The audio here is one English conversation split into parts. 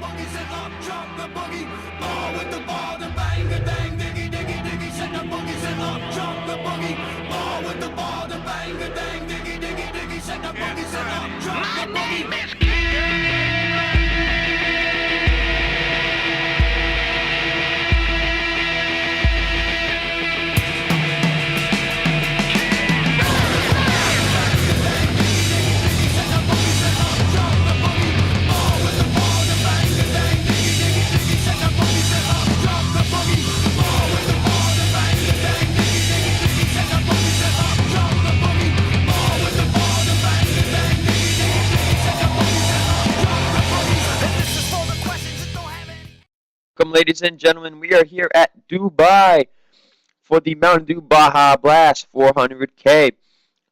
boogie, set up, drop the boogie. Ball with the ball, the bang, the dang, diggy, diggy, diggy. Set the boogie, set up, drop the boogie. Ball with the ball, the bang, the dang, diggy, diggy, diggy. Set the boogie, set up, drop the boogie. Welcome, ladies and gentlemen. We are here at Dubai for the Mountain Dew Baja Blast 400K.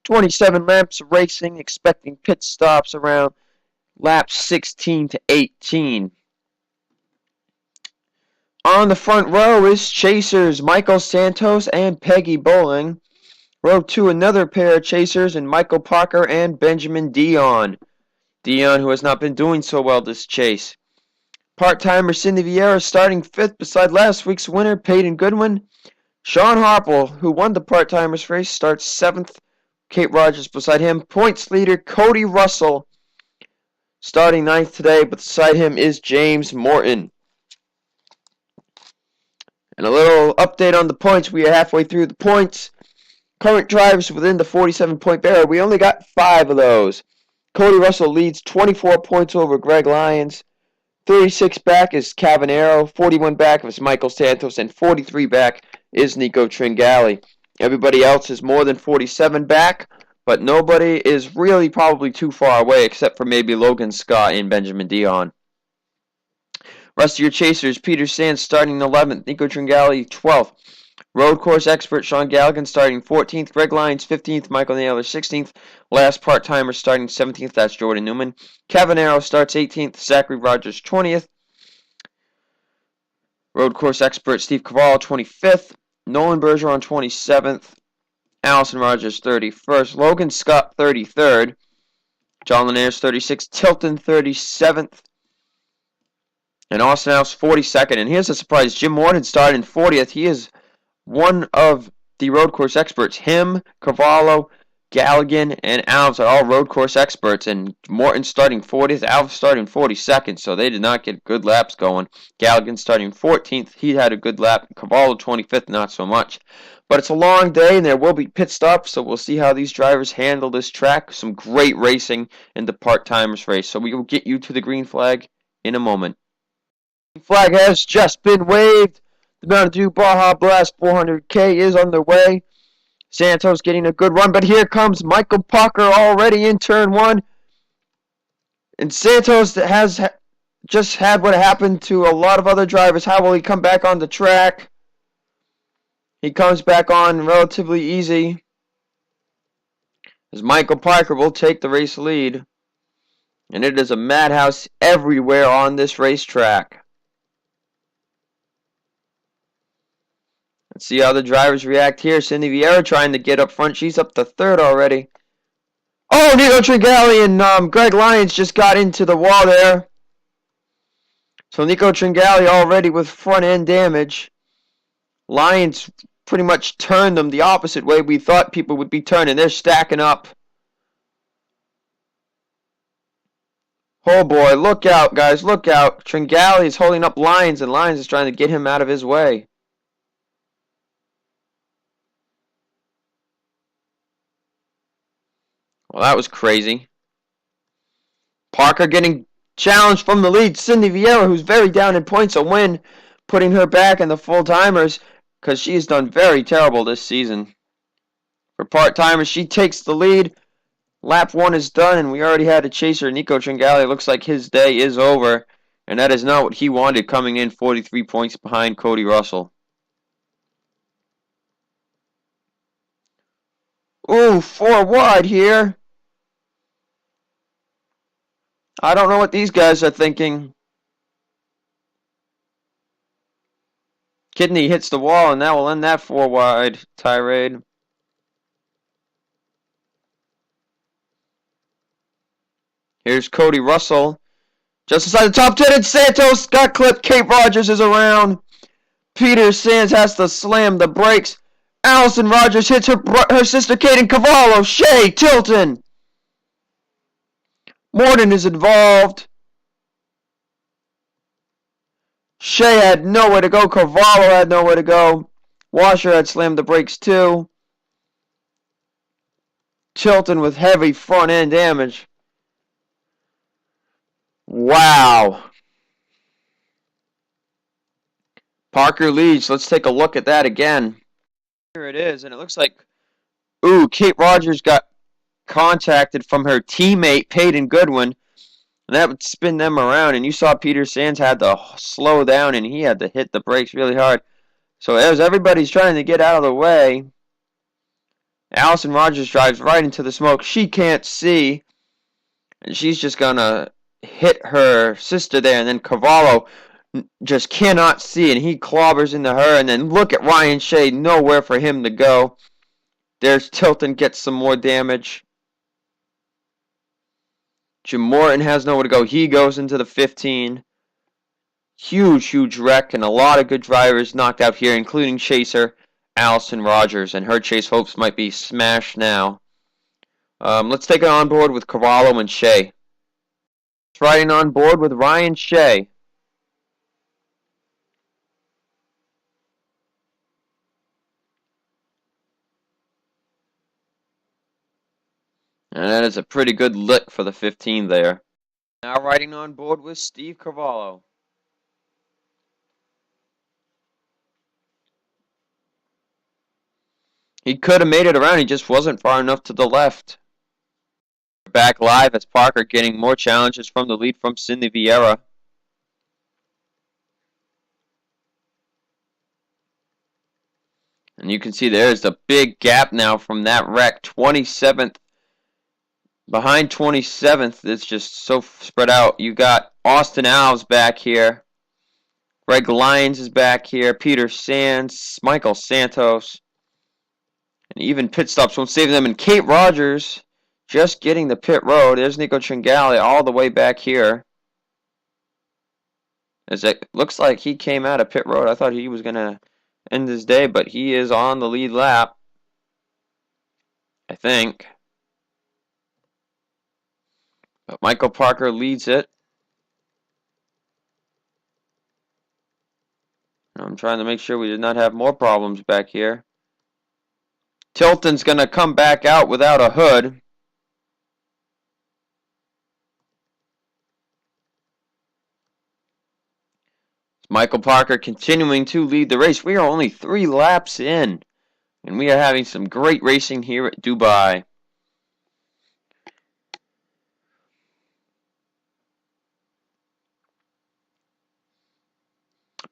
27 laps of racing, expecting pit stops around laps 16 to 18. On the front row is chasers Michael Santos and Peggy Bowling. Row 2, another pair of chasers in Michael Parker and Benjamin Dion. Dion, who has not been doing so well this chase. Part-timer Cindy Vieira starting 5th beside last week's winner, Peyton Goodwin. Sean Harple, who won the part-timers race, starts 7th. Kate Rogers beside him. Points leader Cody Russell starting 9th today, but beside him is James Morton. And a little update on the points. We are halfway through the points. Current drivers within the 47-point barrier. We only got 5 of those. Cody Russell leads 24 points over Greg Lyons. 36 back is Cavanero, 41 back is Michael Santos, and 43 back is Nico Tringali. Everybody else is more than 47 back, but nobody is really probably too far away except for maybe Logan Scott and Benjamin Dion. Rest of your chasers, Peter Sands starting 11th, Nico Tringali 12th. Road course expert Sean Galligan starting 14th, Greg Lyons 15th, Michael Naylor 16th. Last part-timer starting 17th, that's Jordan Newman. Cavanero starts 18th, Zachary Rogers 20th. Road course expert Steve Cavallo 25th, Nolan Bergeron 27th, Allison Rogers 31st, Logan Scott 33rd, John Linares 36th, Tilton 37th, and Austin House 42nd. And here's a surprise, Jim Morton started in 40th. He is one of the road course experts. Him, Cavallo, Galligan, and Alves are all road course experts, and Morton starting 40th, Alves starting 42nd, so they did not get good laps going. Galligan starting 14th, he had a good lap. Cavallo 25th, not so much. But it's a long day, and there will be pit stops, so we'll see how these drivers handle this track. Some great racing in the part-timers race, so we will get you to the green flag in a moment. The flag has just been waved. The Mountain Dew Baja Blast 400K is underway. Santos getting a good run, but here comes Michael Parker already in turn 1. And Santos has just had what happened to a lot of other drivers. How will he come back on the track? He comes back on relatively easy, as Michael Parker will take the race lead. And it is a madhouse everywhere on this racetrack. Let's see how the drivers react here. Cindy Vieira trying to get up front. She's up to 3rd already. Oh, Nico Tringali and Greg Lyons just got into the wall there. So Nico Tringali already with front end damage. Lyons pretty much turned them the opposite way we thought people would be turning. They're stacking up. Oh boy, look out, guys, look out. Tringali is holding up Lyons, and Lyons is trying to get him out of his way. Well, that was crazy. Parker getting challenged from the lead. Cindy Vieira, who's very down in points, a win, putting her back in the full-timers because she has done very terrible this season. For part-timers, she takes the lead. Lap 1 is done, and we already had a chaser. Nico Tringali looks like his day is over, and that is not what he wanted, coming in 43 points behind Cody Russell. Ooh, 4 wide here. I don't know what these guys are thinking. Kidney hits the wall, and that will end that 4 wide tirade. Here's Cody Russell Just inside the top 10, and Santos got clipped. Kate Rogers is around. Peter Sands has to slam the brakes. Allison Rogers hits her sister Kaden Cavallo. Shea Tilton. Morton is involved. Shea had nowhere to go. Cavallo had nowhere to go. Washer had slammed the brakes too. Tilton with heavy front end damage. Wow. Parker leads. Let's take a look at that again. Here it is, and it looks like, ooh, Kate Rogers got contacted from her teammate, Peyton Goodwin, and that would spin them around, and you saw Peter Sands had to slow down, and he had to hit the brakes really hard. So as everybody's trying to get out of the way, Allison Rogers drives right into the smoke. She can't see, and she's just going to hit her sister there, and then Cavallo just cannot see, and he clobbers into her, and then look at Ryan Shea, nowhere for him to go. There's Tilton, gets some more damage. Jim Morton has nowhere to go. He goes into the 15. Huge wreck, and a lot of good drivers knocked out here, including chaser Allison Rogers, and her chase hopes might be smashed now. Let's take it on board with Cavallo and Shea. Riding on board with Ryan Shea. And that is a pretty good lick for the 15 there. Now riding on board with Steve Cavallo. He could have made it around, he just wasn't far enough to the left. Back live as Parker getting more challenges from the lead from Cindy Vieira. And you can see there's a big gap now from that wreck. 27th. Behind 27th, it's just so spread out. You got Austin Alves back here. Greg Lyons is back here. Peter Sands, Michael Santos. And even pit stops won't save them. And Kate Rogers just getting the pit road. There's Nico Tringali all the way back here. As it looks like he came out of pit road. I thought he was going to end his day, but he is on the lead lap. I think. But Michael Parker leads it. I'm trying to make sure we did not have more problems back here. Tilton's going to come back out without a hood. Michael Parker continuing to lead the race. We are only 3 laps in, and we are having some great racing here at Dubai.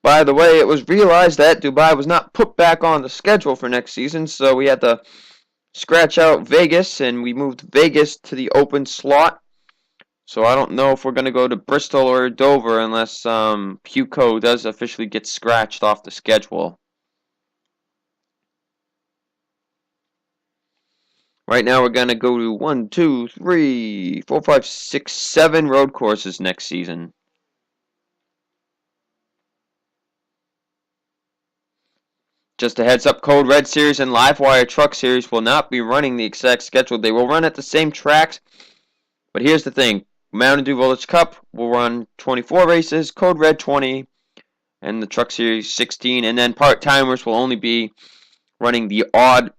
By the way, it was realized that Dubai was not put back on the schedule for next season, so we had to scratch out Vegas, and we moved Vegas to the open slot. So I don't know if we're going to go to Bristol or Dover unless Puco does officially get scratched off the schedule. Right now we're going to go to 1, 2, 3, 4, 5, 6, 7 road courses next season. Just a heads up, Code Red Series and Livewire Truck Series will not be running the exact schedule. They will run at the same tracks, but here's the thing. Mountain Dew Village Cup will run 24 races, Code Red 20, and the Truck Series 16, and then part-timers will only be running the odd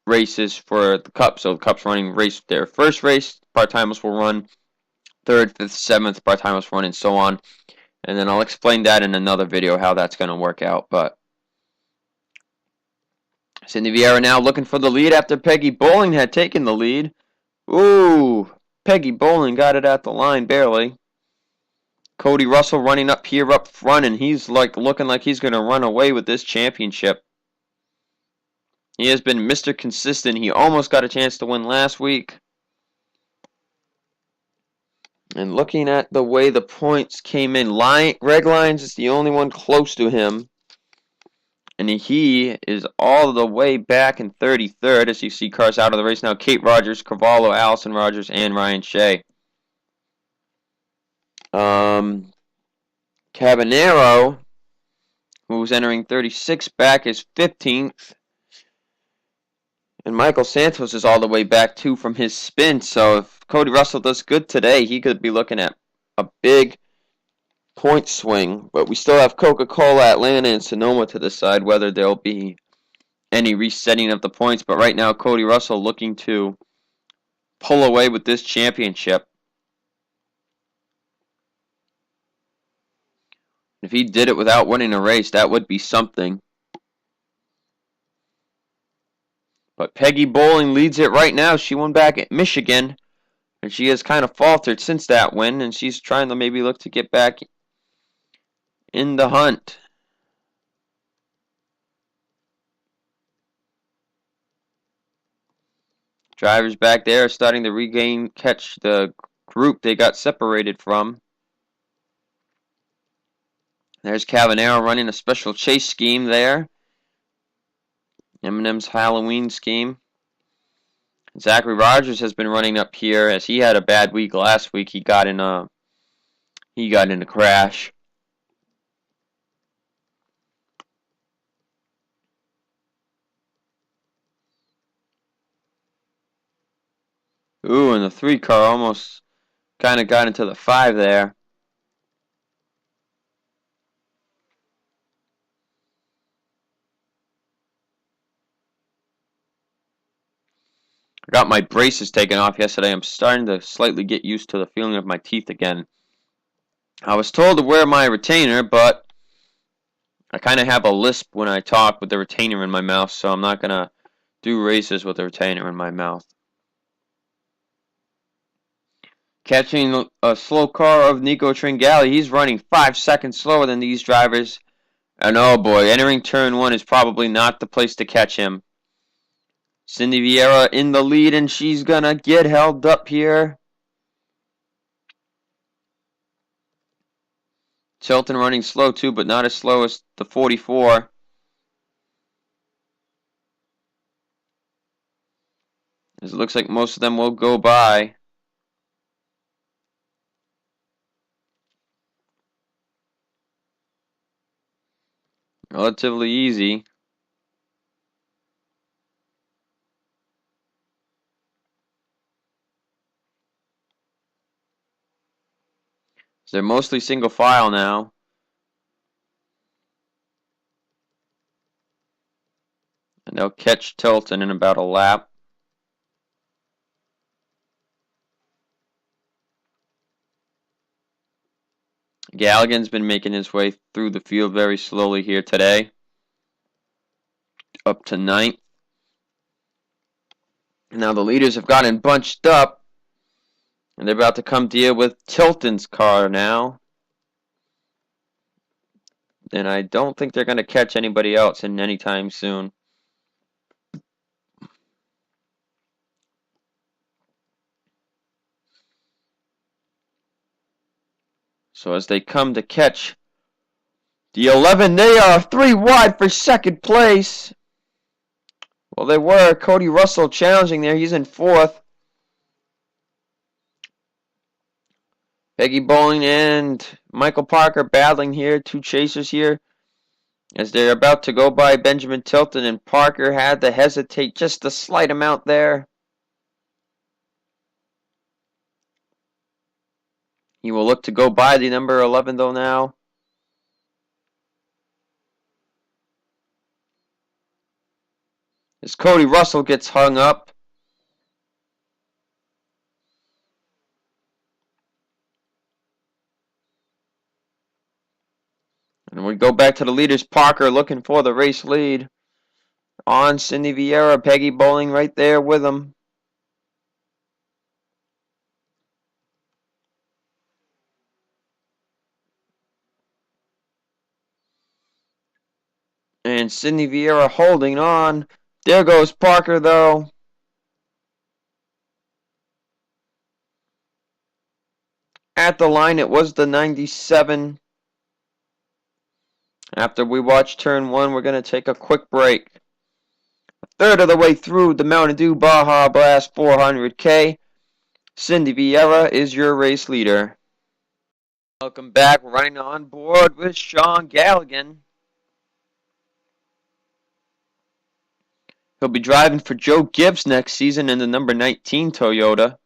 races for the Cup. So the Cup's running their first race, part-timers will run 3rd, 5th, 7th, part-timers will run, and so on. And then I'll explain that in another video, how that's going to work out, but Cindy Vieira now looking for the lead after Peggy Bowling had taken the lead. Ooh, Peggy Bowling got it at the line barely. Cody Russell running up here up front, and he's looking like he's going to run away with this championship. He has been Mr. Consistent. He almost got a chance to win last week. And looking at the way the points came in, Greg Lyons is the only one close to him. And he is all the way back in 33rd, as you see cars out of the race now. Kate Rogers, Cavallo, Allison Rogers, and Ryan Shea. Cabanero, who's entering 36 back, is 15th. And Michael Santos is all the way back, too, from his spin. So if Cody Russell does good today, he could be looking at a big point swing. But we still have Coca-Cola, Atlanta, and Sonoma to decide whether there'll be any resetting of the points. But right now, Cody Russell looking to pull away with this championship. If he did it without winning a race, that would be something. But Peggy Bowling leads it right now. She won back at Michigan, and she has kind of faltered since that win, and she's trying to maybe look to get back in the hunt. Drivers back there are starting to catch the group they got separated from. There's Cabanero running a special chase scheme there. Eminem's Halloween scheme. Zachary Rogers has been running up here as he had a bad week last week. He got in a crash. Ooh, and the 3 car almost kind of got into the 5 there. I got my braces taken off yesterday. I'm starting to slightly get used to the feeling of my teeth again. I was told to wear my retainer, but I kind of have a lisp when I talk with the retainer in my mouth, so I'm not going to do races with the retainer in my mouth. Catching a slow car of Nico Tringali. He's running 5 seconds slower than these drivers. And oh boy, entering turn 1 is probably not the place to catch him. Cindy Vieira in the lead, and she's gonna get held up here. Chilton running slow too, but not as slow as the 44. As it looks like most of them will go by. Relatively easy. They're mostly single file now. And they'll catch Tilton in about a lap. Galligan's been making his way through the field very slowly here today. Up to 9th. Now the leaders have gotten bunched up. And they're about to come deal with Tilton's car now. And I don't think they're going to catch anybody else in any time soon. So as they come to catch the 11, they are 3 wide for second place. Well, they were. Cody Russell challenging there. He's in 4th. Peggy Bowling and Michael Parker battling here. 2 chasers here. As they're about to go by Benjamin Tilton, and Parker had to hesitate just a slight amount there. He will look to go by the number 11 though now. As Cody Russell gets hung up. And we go back to the leaders. Parker looking for the race lead. On Cindy Vieira, Peggy Bowling right there with him. And Cindy Vieira holding on. There goes Parker though. At the line, it was the 97. After we watch turn 1, we're going to take a quick break. A third of the way through the Mountain Dew Baja Blast 400K. Cindy Vieira is your race leader. Welcome back. Running on board with Sean Galligan. He'll be driving for Joe Gibbs next season in the number 19 Toyota.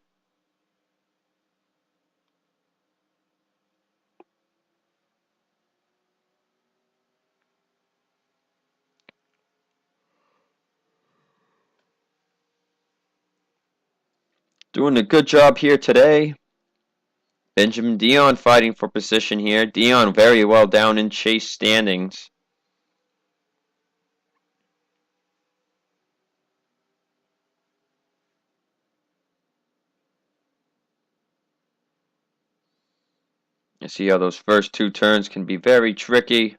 Doing a good job here today. Benjamin Dion fighting for position here. Dion very well down in chase standings. You see how those first two turns can be very tricky.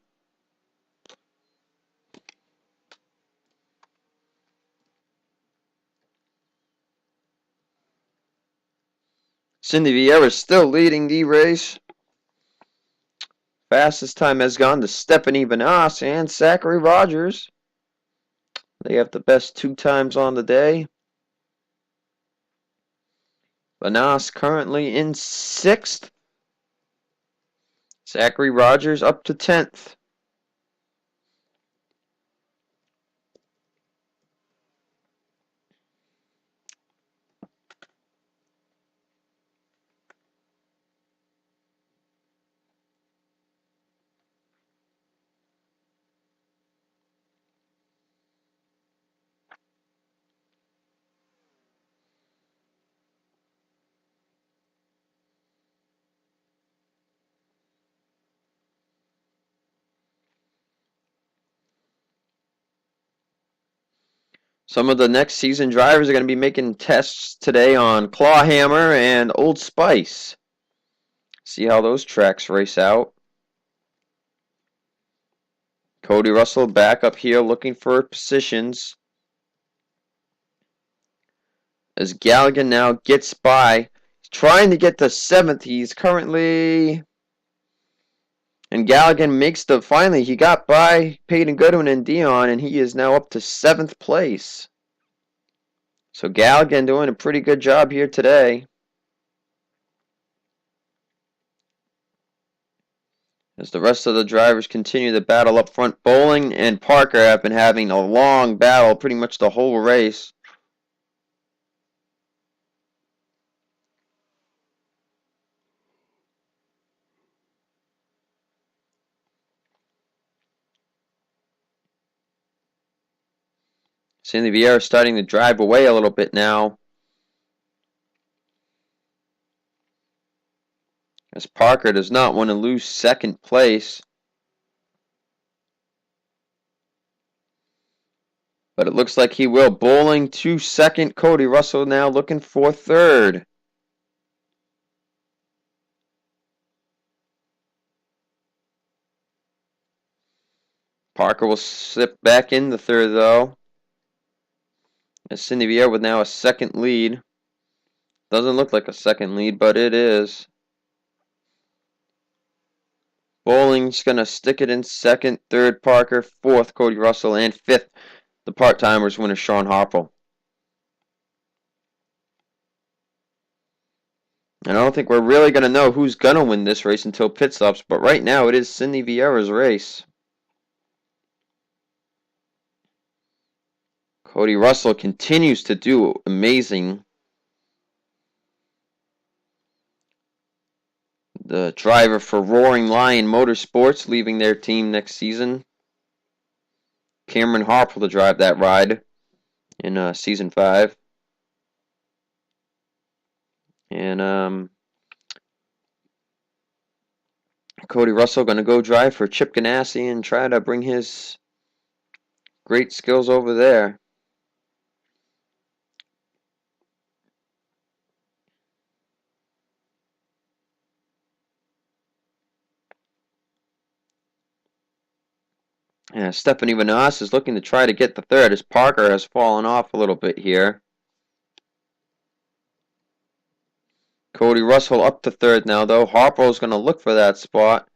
Cindy Vieira is still leading the race. Fastest time has gone to Stephanie Benas and Zachary Rogers. They have the best 2 times on the day. Benas currently in 6th. Zachary Rogers up to 10th. Some of the next season drivers are going to be making tests today on Clawhammer and Old Spice. See how those tracks race out. Cody Russell back up here looking for positions. As Galligan now gets by. He's trying to get to 7th. He's currently... And Galligan makes the... Finally, he got by Peyton Goodwin and Dion, and he is now up to 7th place. So Galligan doing a pretty good job here today. As the rest of the drivers continue the battle up front, Bowling and Parker have been having a long battle pretty much the whole race. Cindy Vieira starting to drive away a little bit now. As Parker does not want to lose 2nd place. But it looks like he will. Bowling to 2nd. Cody Russell now looking for 3rd. Parker will slip back in the 3rd though. As Cindy Vieira with now a 2nd lead. Doesn't look like a 2nd lead, but it is. Bowling's going to stick it in 2nd, 3rd Parker, 4th Cody Russell, and 5th the part-timers winner Sean Harple. And I don't think we're really going to know who's going to win this race until pit stops, but right now it is Cindy Vieira's race. Cody Russell continues to do amazing. The driver for Roaring Lion Motorsports leaving their team next season. Cameron Harple to drive that ride in Season 5. And Cody Russell going to go drive for Chip Ganassi and try to bring his great skills over there. Yeah, Stephanie Vanas is looking to try to get the 3rd as Parker has fallen off a little bit here. Cody Russell up to 3rd now, though. Harpo is going to look for that spot.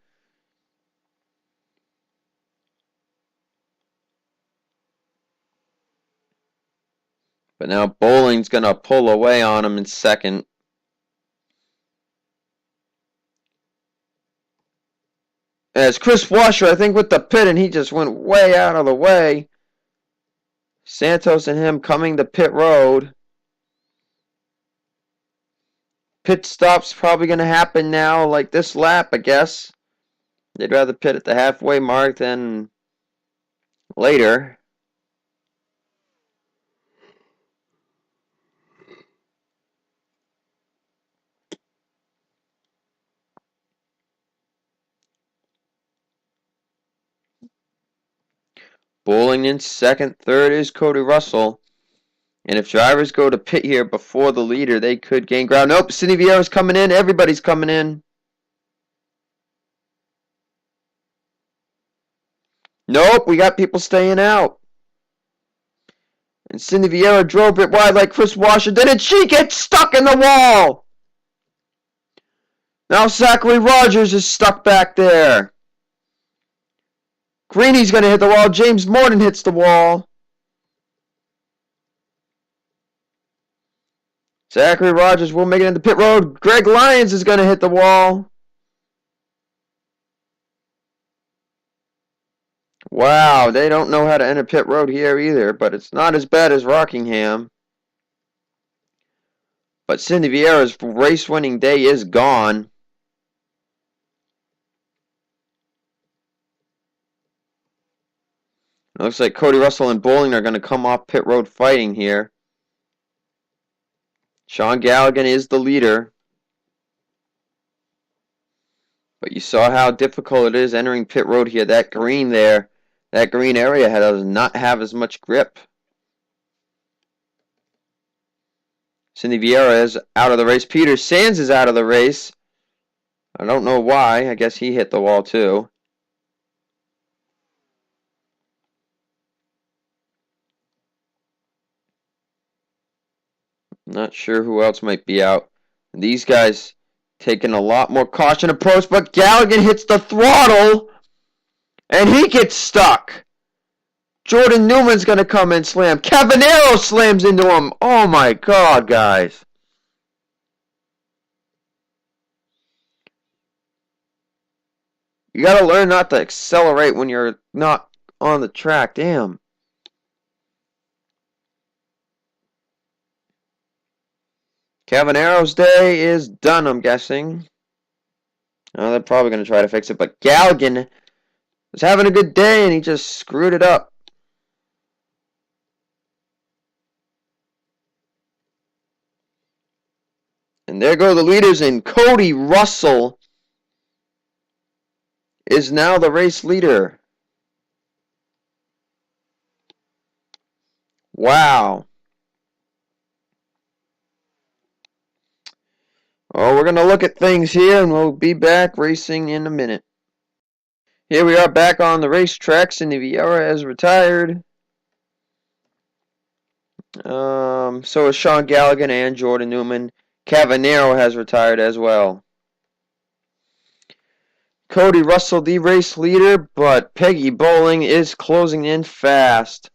But now Bowling's going to pull away on him in 2nd. As Chris Washer, I think, with the pit, and he just went way out of the way. Santos and him coming to pit road. Pit stop's probably going to happen now, like this lap, I guess. They'd rather pit at the halfway mark than later. Bowling in second, third is Cody Russell. And if drivers go to pit here before the leader, they could gain ground. Nope, Cindy Vieira's coming in. Everybody's coming in. Nope, we got people staying out. And Cindy Vieira drove it wide like Chris Washington, and she gets stuck in the wall. Now Zachary Rogers is stuck back there. Greeny's going to hit the wall. James Morton hits the wall. Zachary Rogers will make it into pit road. Greg Lyons is going to hit the wall. Wow, they don't know how to enter pit road here either, but it's not as bad as Rockingham. But Cindy Vieira's race-winning day is gone. It looks like Cody Russell and Bowling are going to come off pit road fighting here. Sean Galligan is the leader. But you saw how difficult it is entering pit road here. That green there, that green area does not have as much grip. Cindy Vieira is out of the race. Peter Sands is out of the race. I don't know why. I guess he hit the wall too. Not sure who else might be out. These guys taking a lot more caution approach, but Galligan hits the throttle, and he gets stuck. Jordan Newman's going to come and slam. Cavanero slams into him. Oh my God, guys. You got to learn not to accelerate when you're not on the track. Damn. Cavanero's day is done, I'm guessing. Oh, they're probably going to try to fix it, but Galligan was having a good day, and he just screwed it up. And there go the leaders, and Cody Russell is now the race leader. Wow. Oh, we're going to look at things here, and we'll be back racing in a minute. Here we are back on the racetrack. Cindy Vieira has retired. So is Sean Galligan and Jordan Newman. Cavanero has retired as well. Cody Russell, the race leader, but Peggy Bowling is closing in fast.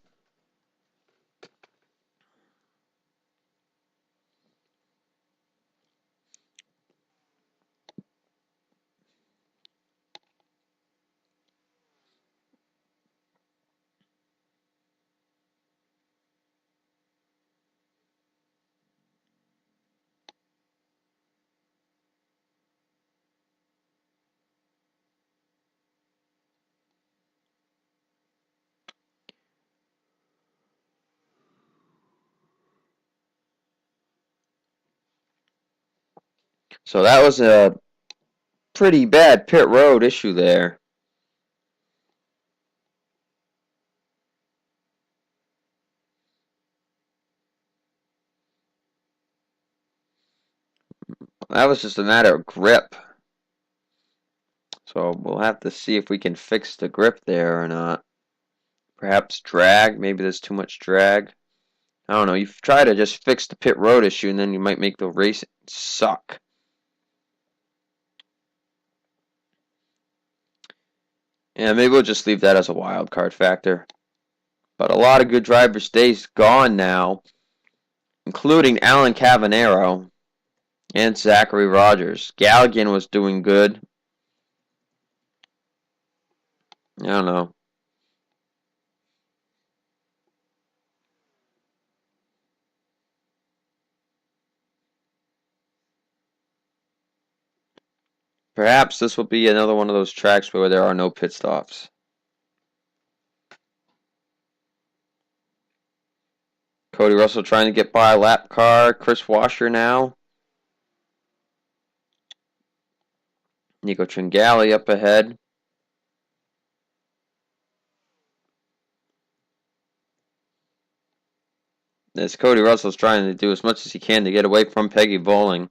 So that was a pretty bad pit road issue there. That was just a matter of grip. So we'll have to see if we can fix the grip there or not. Perhaps drag. Maybe there's too much drag. I don't know. You try to just fix the pit road issue, and then you might make the race suck. Yeah, maybe we'll just leave that as a wild card factor. But a lot of good drivers' days gone now, including Alan Cavanero and Zachary Rogers. Galligan was doing good. I don't know. Perhaps this will be another one of those tracks where there are no pit stops. Cody Russell trying to get by a lap car. Chris Washer now. Nico Tringali up ahead. As Cody Russell's trying to do as much as he can to get away from Peggy Bowling.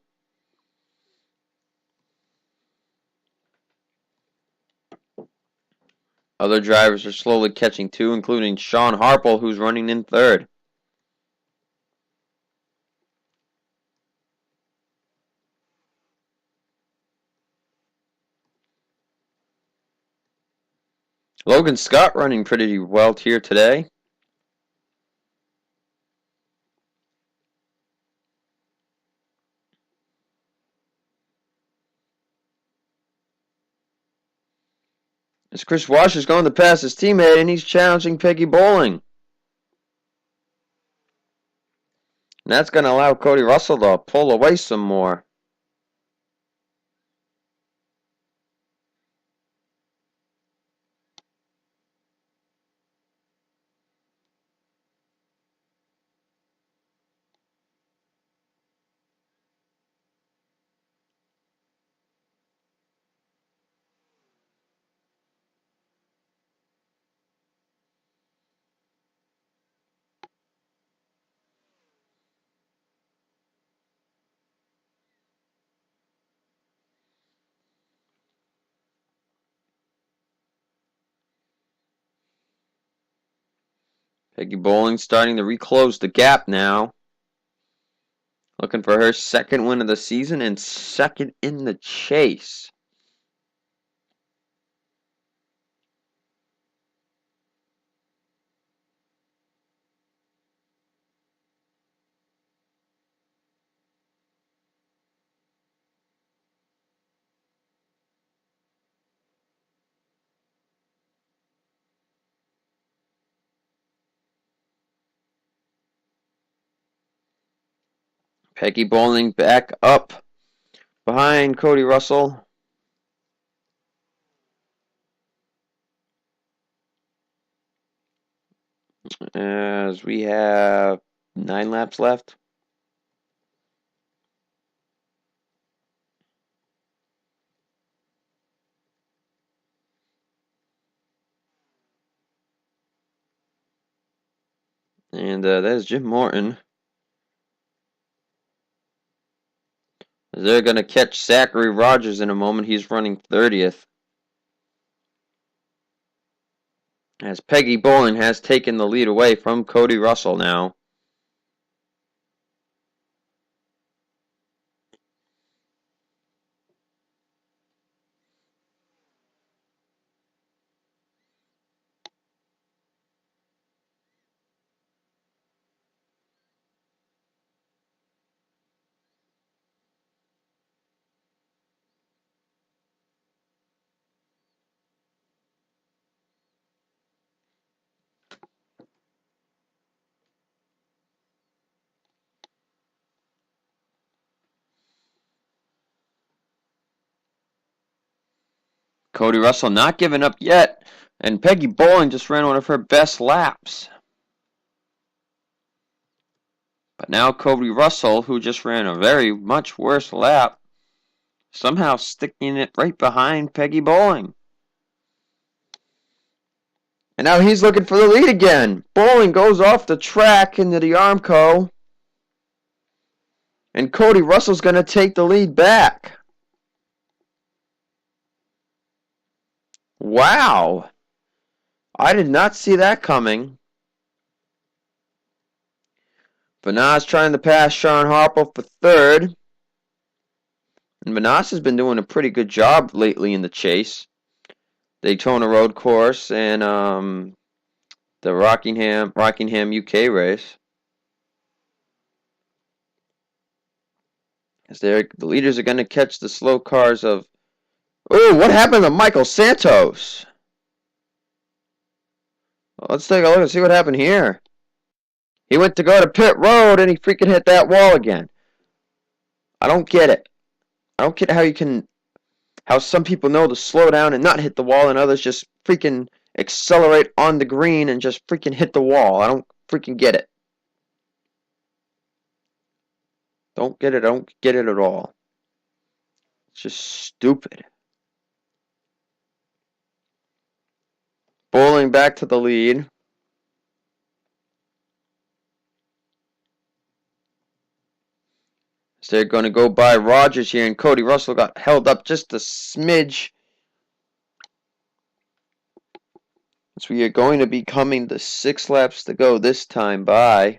Other drivers are slowly catching too, including Sean Harple, who's running in third. Logan Scott running pretty well here today. As Chris Washer's going to pass his teammate, and he's challenging Peggy Bowling. And that's going to allow Cody Russell to pull away some more. Peggy Bowling starting to reclose the gap now. Looking for her second win of the season and second in the chase. Peggy Bowling back up behind Cody Russell. As we have 9 laps left. And that is Jim Morton. They're going to catch Zachary Rogers in a moment. He's running 30th. As Peggy Bowling has taken the lead away from Cody Russell now. Cody Russell not giving up yet. And Peggy Bowling just ran one of her best laps. But now Cody Russell, who just ran a very much worse lap, somehow sticking it right behind Peggy Bowling. And now he's looking for the lead again. Bowling goes off the track into the Armco. And Cody Russell's going to take the lead back. Wow. I did not see that coming. Vanas trying to pass Sean Harple for third. And Vanas has been doing a pretty good job lately in the chase. Daytona Road Course and the Rockingham UK race. As the leaders are going to catch the slow cars of... Oh, what happened to Michael Santos? Let's take a look and see what happened here. He went to go to pit road and he freaking hit that wall again. I don't get it. I don't get how some people know to slow down and not hit the wall and others just freaking accelerate on the green and just freaking hit the wall. I don't freaking get it. Don't get it. I don't get it at all. It's just stupid. Bowling back to the lead. So they're going to go by Rogers here, and Cody Russell got held up just a smidge. So we are going to be coming to 6 laps to go this time by.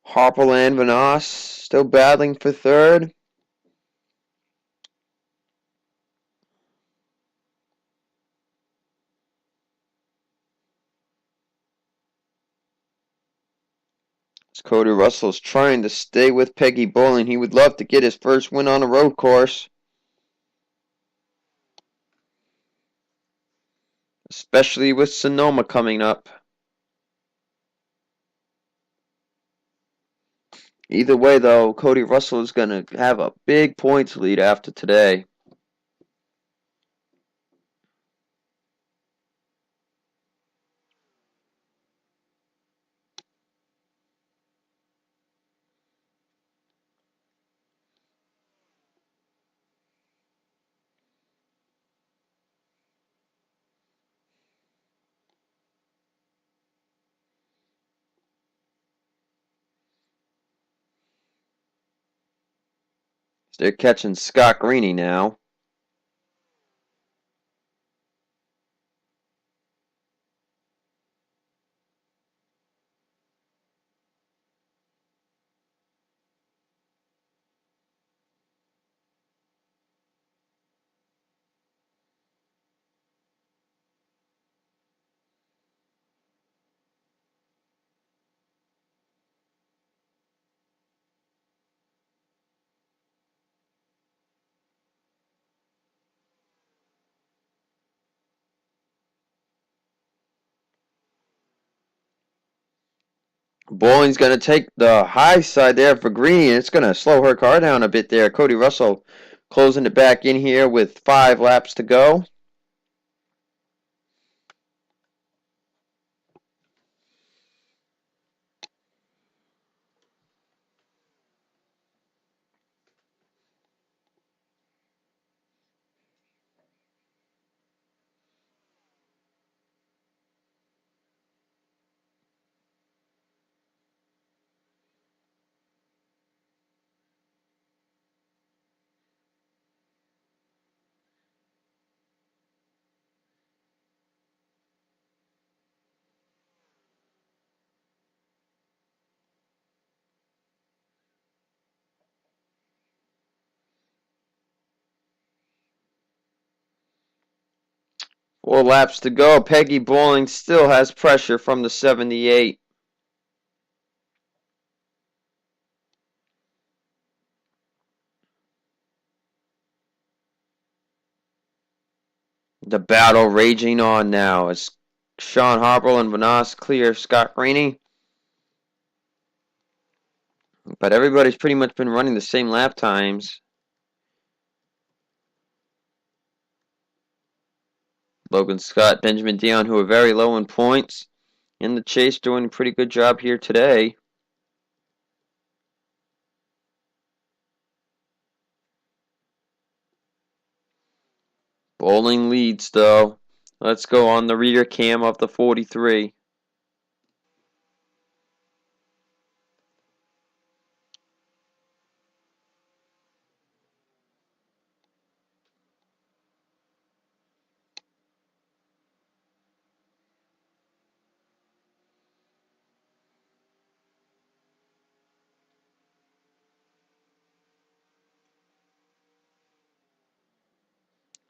Harperland Vanas still battling for third. As Cody Russell's trying to stay with Peggy Bowling. He would love to get his first win on a road course. Especially with Sonoma coming up. Either way, though, Cody Russell is going to have a big points lead after today. They're catching Scott Greeny now. Bowling's going to take the high side there for Greeny, and it's going to slow her car down a bit there. Cody Russell closing it back in here with 5 laps to go. Four laps to go. Peggy Bowling still has pressure from the 78. The battle raging on now as Sean Harper and Vanas clear Scott Greeny. But everybody's pretty much been running the same lap times. Logan Scott, Benjamin Dion, who are very low in points. In the chase, doing a pretty good job here today. Bowling leads, though. Let's go on the rear cam of the 43.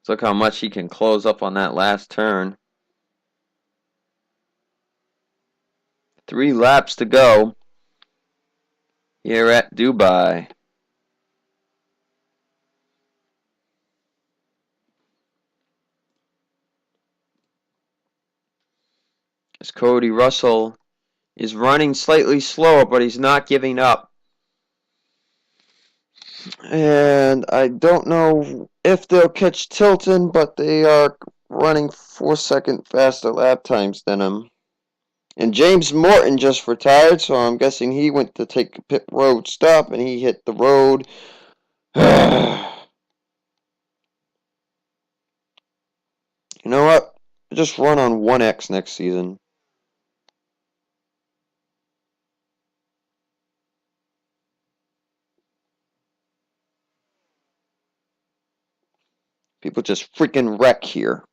Look how much he can close up on that last turn. 3 laps to go here at Dubai. As Cody Russell is running slightly slower, but he's not giving up. And I don't know if they'll catch Tilton, but they are running 4-second faster lap times than him. And James Morton just retired, so I'm guessing he went to take a pit road stop and he hit the road. You know what? Just run on 1X next season. People just freaking wreck here.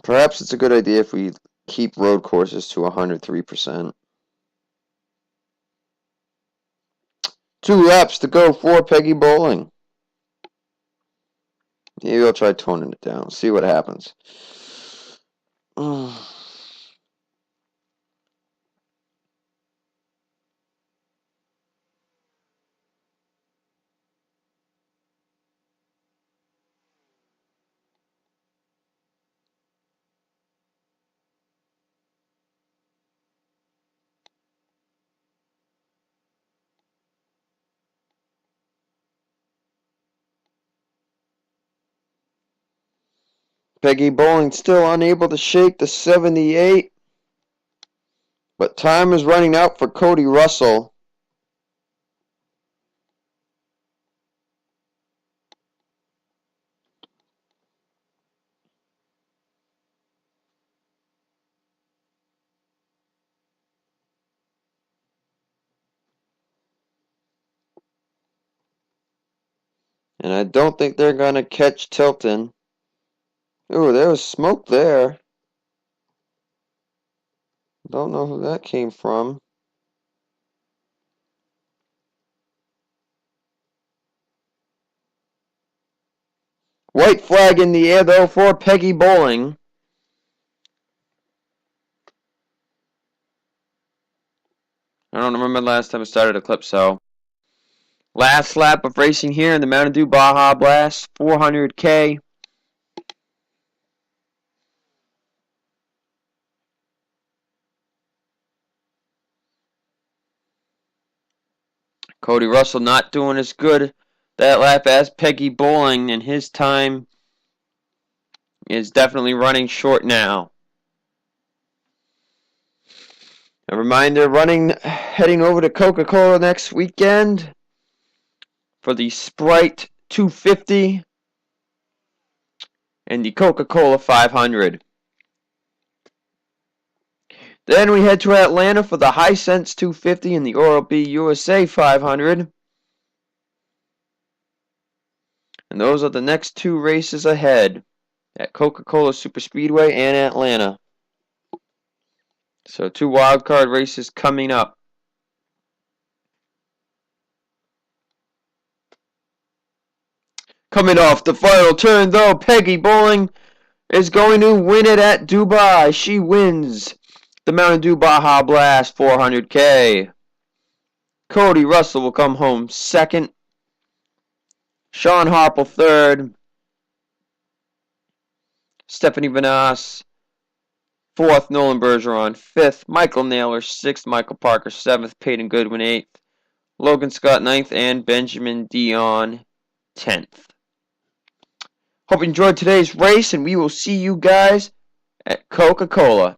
Perhaps it's a good idea if we keep road courses to 103%. 2 laps to go for Peggy Bowling. Maybe I'll try toning it down. See what happens. Peggy Bowling still unable to shake the 78. But time is running out for Cody Russell. And I don't think they're going to catch Tilton. Ooh, there was smoke there. Don't know who that came from. White flag in the air, though, for Peggy Bowling. I don't remember the last time I started a clip, so. Last lap of racing here in the Mountain Dew Baja Blast, 400K. Cody Russell not doing as good that lap as Peggy Bowling, and his time is definitely running short now. A reminder, heading over to Coca-Cola next weekend for the Sprite 250 and the Coca-Cola 500. Then we head to Atlanta for the Hisense 250 and the Oral-B USA 500. And those are the next 2 races ahead at Coca-Cola Superspeedway and Atlanta. So 2 wildcard races coming up. Coming off the final turn, though, Peggy Bowling is going to win it at Dubai. She wins the Mountain Dew Baja Blast 400K. Cody Russell will come home second. Sean Harple third. Stephanie Vanas fourth. Nolan Bergeron fifth. Michael Naylor sixth. Michael Parker seventh. Peyton Goodwin eighth. Logan Scott ninth. And Benjamin Dion 10th. Hope you enjoyed today's race, and we will see you guys at Coca-Cola.